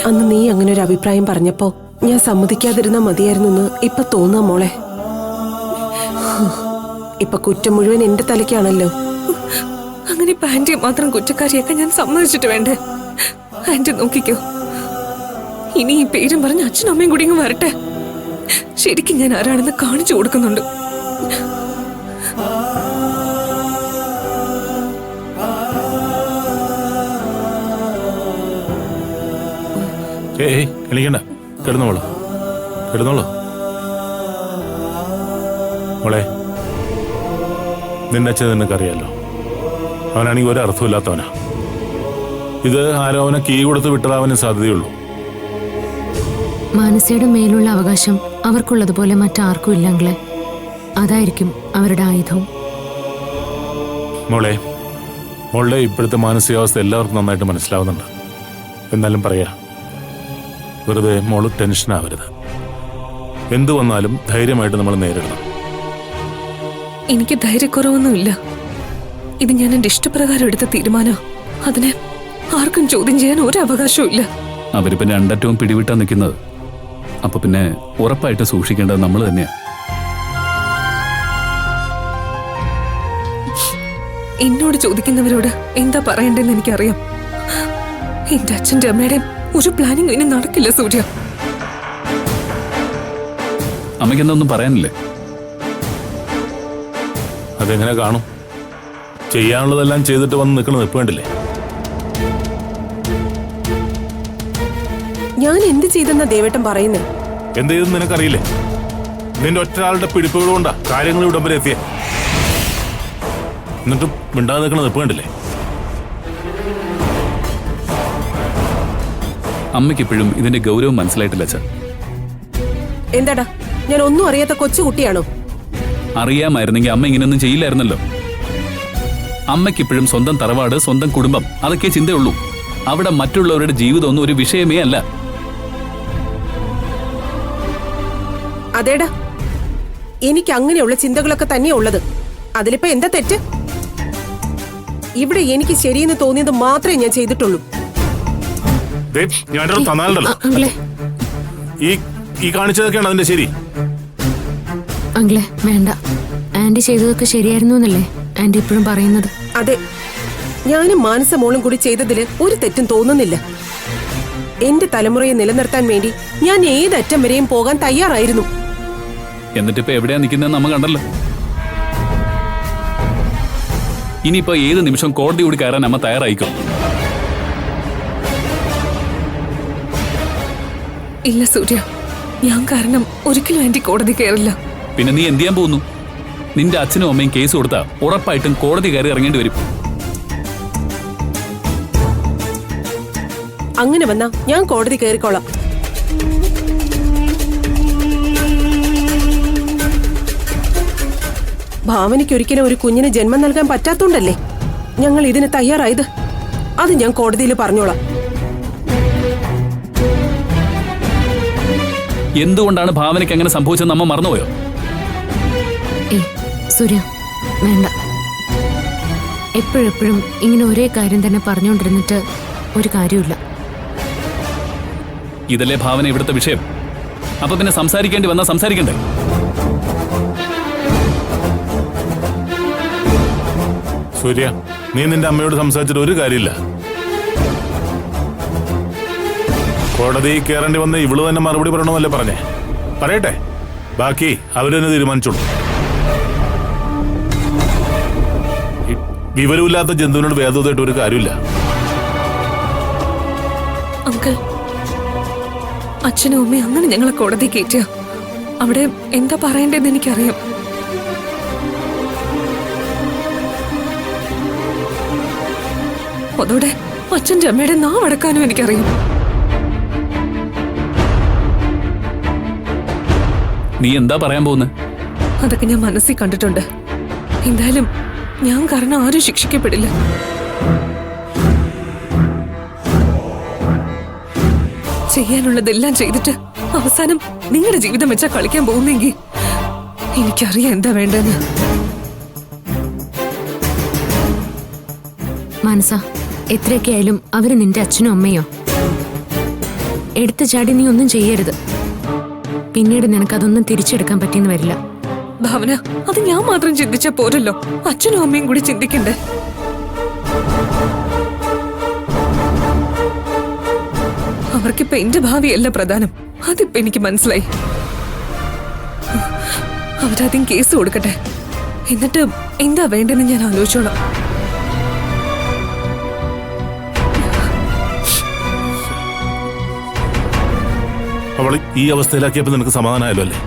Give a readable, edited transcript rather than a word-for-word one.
അന്ന് നീ അങ്ങനെ ഒരു അഭിപ്രായം പറഞ്ഞപ്പോ ഞാൻ സമ്മതിക്കാതിരുന്നാ മതിയായിരുന്നു ഇപ്പൊ തോന്നാ മോളെ. ഇപ്പൊ കുറ്റം മുഴുവൻ എന്റെ തലയ്ക്കാണല്ലോ. അങ്ങനെ ഇപ്പൊ ആന്റിയെ മാത്രം കുറ്റക്കാരിയൊക്കെ ഞാൻ സമ്മതിച്ചിട്ട് വേണ്ടേ? ആന്റി നോക്കിക്കോ, ഇനി ഈ പേരും പറഞ്ഞ് അച്ഛനും അമ്മയും കൂടി ഇങ്ങ് വരട്ടെ. ശരിക്കും ഞാൻ ആരാണെന്ന് കാണിച്ചു കൊടുക്കുന്നുണ്ട്. എണീക്കണ്ട, കിടന്നോളൂ കിടന്നോളൂ. മോളെ, നിന്റെ അച്ഛൻ നിനക്കറിയാലോ, അവനാണെങ്കിൽ ഒരർത്ഥമില്ലാത്തവനാ. ഇത് ആരോ അവനെ കീ കൊടുത്ത് വിട്ടതാവാനും സാധ്യതയുള്ളൂ. മാനസയുടെ മേലുള്ള അവകാശം അവർക്കുള്ളതുപോലെ മറ്റാർക്കും ഇല്ലെങ്കിലേ അതായിരിക്കും അവരുടെ ആയുധവും. മോളെ, മോളുടെ ഇപ്പോഴത്തെ മാനസികാവസ്ഥ എല്ലാവർക്കും നന്നായിട്ട് മനസ്സിലാവുന്നുണ്ട്. എന്നാലും പറയാ, വെറുതെ മോള് ടെൻഷനാവരുത്. എന്തു വന്നാലും ധൈര്യമായിട്ട് നമ്മൾ നേരിടണം. എനിക്ക് ധൈര്യക്കുറവൊന്നുമില്ല. ഇത് ഞാൻ എന്റെ ഇഷ്ടപ്രകാരം എടുത്ത തീരുമാനം. അതിനെ ആർക്കും ചോദ്യം ചെയ്യാൻ ഒരു അവകാശവും ഇല്ല. അവരിപ്പം രണ്ടറ്റവും പിടിവിട്ടാ നിൽക്കുന്നത്. അപ്പൊ പിന്നെ ഉറപ്പായിട്ട് സൂക്ഷിക്കേണ്ടത് നമ്മൾ തന്നെയാ. എന്നോട് ചോദിക്കുന്നവരോട് എന്താ പറയണ്ടെന്ന് എനിക്കറിയാം. എന്റെ അച്ഛന്റെ അമ്മയുടെയും ഒരു പ്ലാനിങ് ഇനി നടക്കില്ല സൂര്യ. അമ്മയ്ക്ക് എന്താ ഒന്നും പറയാനില്ലേ? അതെങ്ങനെ കാണും? ചെയ്യാനുള്ളതെല്ലാം ചെയ്തിട്ട് വന്ന് നിൽക്കണം നിൽപ്പേണ്ടില്ലേ? ഞാൻ എന്ത് ചെയ്തെന്നാ ദേവേട്ടൻ പറയുന്നേ? എന്ത് ചെയ്തെന്ന് നിനക്കറിയില്ലേ? നിന്റെ ഒറ്റയാളുടെ പിടിപ്പുകൾ കൊണ്ടാ കാര്യങ്ങൾ ഇവിടം വരെ എത്തിയ. എന്നിട്ടും മിണ്ടാതെ നിൽക്കണം നിൽപ്പേണ്ടില്ലേ? അമ്മയ്ക്കിപ്പോഴും ഇതിന്റെ ഗൗരവം മനസ്സിലായിട്ടില്ല അച്ഛാ. എന്താടാ, ഞാൻ ഒന്നും അറിയാത്ത കൊച്ചുകുട്ടിയാണോ? അറിയാമായിരുന്നെങ്കിൽ അമ്മ ഇങ്ങനെയൊന്നും ചെയ്യില്ലായിരുന്നല്ലോ. അമ്മയ്ക്കിപ്പോഴും സ്വന്തം തറവാട്, സ്വന്തം കുടുംബം, അതൊക്കെ ചിന്തയുള്ളൂ. അവിടെ മറ്റുള്ളവരുടെ ജീവിതമൊന്നും ഒരു വിഷയമേ അല്ല. അതേടാ, എനിക്ക് അങ്ങനെയുള്ള ചിന്തകളൊക്കെ തന്നെയാ ഉള്ളത്. അതിലിപ്പോ എന്താ തെറ്റ്? ഇവിടെ എനിക്ക് ശരിയെന്ന് തോന്നിയത് മാത്രമേ ഞാൻ ചെയ്തിട്ടുള്ളൂ. ഈ കാണിച്ചതൊക്കെയാണ് അതിന്റെ ശരി. അങ്കിളെ വേണ്ട, ആന്റി ചെയ്തതൊക്കെ ശരിയായിരുന്നു എന്നല്ലേ ആന്റി ഇപ്പോഴും പറയുന്നത്? അതെ, ഞാനും മാനസമോളും കൂടി ചെയ്തതില് ഒരു തെറ്റും തോന്നുന്നില്ല. എന്റെ തലമുറയെ നിലനിർത്താൻ വേണ്ടി ഞാൻ ഏതറ്റം വരെയും പോകാൻ തയ്യാറായിരുന്നു. എന്നിട്ടിപ്പോ എവിടെയാ നിൽക്കുന്നതെന്ന് നമ്മ കണ്ടല്ലോ. ഇനിയിപ്പോ ഏത് നിമിഷം കോടതി കൂടി കയറാൻ അമ്മ തയ്യാറായിക്കോ? ഇല്ല സൂര്യ, ഞാൻ കാരണം ഒരിക്കലും ആന്റി കോടതി കയറില്ല. പിന്നെ നീ എന്ത് ചെയ്യാൻ പോകുന്നു? നിന്റെ അച്ഛനും അമ്മയും കേസ് കൊടുത്താൽ ഉറപ്പായിട്ടും കോടതി കയറി ഇറങ്ങേണ്ടി വരും. അങ്ങനെ വന്നാ ഞാൻ കോടതി കയറിക്കോളാം. ഭാവനയ്ക്ക് ഒരിക്കലും ഒരു കുഞ്ഞിന് ജന്മം നൽകാൻ പറ്റാത്തോണ്ടല്ലേ ഞങ്ങൾ ഇതിന് തയ്യാറായത്. അത് ഞാൻ കോടതിയിൽ പറഞ്ഞോളാം. എന്തുകൊണ്ടാണ് ഭാവനയ്ക്ക് അങ്ങനെ സംഭവിച്ചെന്ന് അമ്മ മറന്നുപോയോ? സൂര്യ വേണ്ട, എപ്പോഴെപ്പോഴും ഇങ്ങനെ ഒരേ കാര്യം തന്നെ പറഞ്ഞുകൊണ്ടിരുന്നിട്ട് ഒരു കാര്യമില്ല. ഇതല്ലേ ഭാവന ഇവിടുത്തെ വിഷയം. അപ്പൊ പിന്നെ സംസാരിക്കേണ്ടി വന്നാൽ സംസാരിക്കണ്ടേ? സൂര്യ, നീ നിന്റെ അമ്മയോട് സംസാരിച്ചിട്ട് ഒരു കാര്യമില്ല. കോടതി കയറേണ്ടി വന്ന ഇവള് തന്നെ മറുപടി പറയണമെന്നല്ലേ പറഞ്ഞേ? പറയട്ടെ, ബാക്കി അവര് തന്നെ തീരുമാനിച്ചോളൂ. വിവരമില്ലാത്ത ജന്തുവിനോട് വേദമായിട്ട് ഒരു കാര്യമില്ല. അങ്കിൾ, അച്ഛനും അമ്മയും അങ്ങനെ ഞങ്ങളെ കോടതി കയറ്റിയ അവിടെ എന്താ പറയണ്ടെന്ന് എനിക്കറിയാം. അതോടെ അച്ഛൻ്റെ അമ്മയുടെ നാവടക്കാനും എനിക്കറിയാം. നീ എന്താ പറയാൻ പോകുന്നത്? അതൊക്കെ ഞാൻ മനസ്സിൽ കണ്ടിട്ടുണ്ട്. എന്തായാലും ഞാൻ കാരണം ആരും ശിക്ഷിക്കപ്പെടില്ല. ചെയ്യാനുള്ളതെല്ലാം ചെയ്തിട്ട് അവസാനം നിങ്ങളുടെ ജീവിതം വെച്ചാ കളിക്കാൻ പോകുന്നെങ്കിൽ എനിക്കറിയാം എന്താ വേണ്ടെന്ന്. മാനസ, എത്രയൊക്കെ ആയാലും അവര് നിന്റെ അച്ഛനും അമ്മയോ? എടുത്തു ചാടി നീ ഒന്നും ചെയ്യരുത്. പിന്നീട് നിനക്കതൊന്നും തിരിച്ചെടുക്കാൻ പറ്റിയെന്ന് വരില്ല. ഭാവന, അത് ഞാൻ മാത്രം ചിന്തിച്ചാ പോരല്ലോ, അച്ഛനും അമ്മയും കൂടി ചിന്തിക്കണ്ടേ? അവർക്കിപ്പോ എന്റെ ഭാവിയല്ല പ്രധാനം, അതിപ്പോ എനിക്ക് മനസ്സിലായി. അവരാദ്യം കേസ് കൊടുക്കട്ടെ, എന്നിട്ട് എന്താ വേണ്ടെന്ന് ഞാൻ ആലോചിച്ചോളാം. അവൾ ഈ അവസ്ഥയിലാക്കിയപ്പോൾ നിനക്ക് സമാധാനമായല്ലോ അല്ലേ?